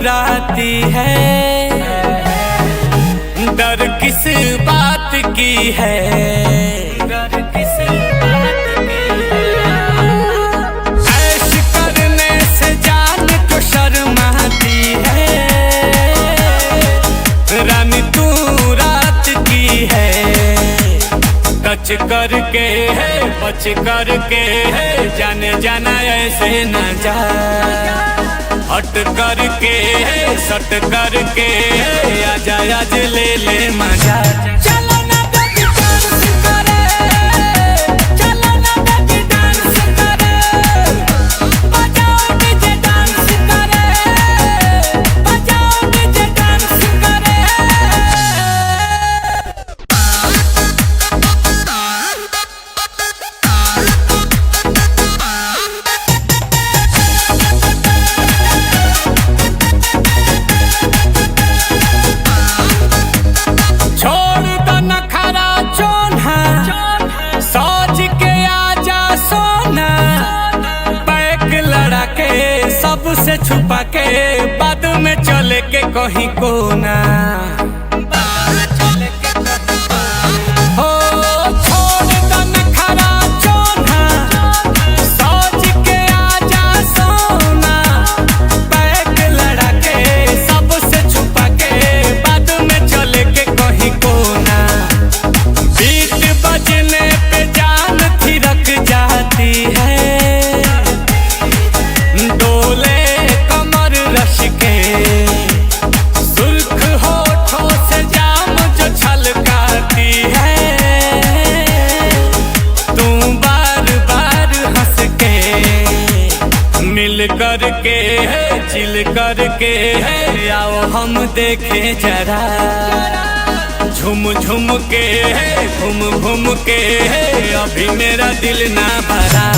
घबराती है, डर किस बात की है, डर किस बात की है। ऐश करने से जान तो शर्माती है, रानी तू रात की है। टच करके है बच करके है, जाने जाना ऐसे न जा। हट करके है सट करके है, आजा आज ले ले मजा। चलो ना बेबी डांस करे, चलो ना बेबी डांस करे, बजाओ डीजे डांस करे, बजाओ डीजे डांस करे। सबसे छुपा के बाद में चले के कहीं कोना, हो छोड़ दन खरा चोना, सोच के आजा सोना। बैग लड़ा के सबसे छुपा के बाद में चले के कहीं कोना। बीट बजने पे जान थिरक जाती है, डोले कमर रश के सुर्ख होठों से जाम जो छलकाती है। तू बार बार हंस के मिल करके है चिल करके है, आओ हम देखे जरा। झुम झुम के है घूम घूम के है, अभी मेरा दिल ना भरा।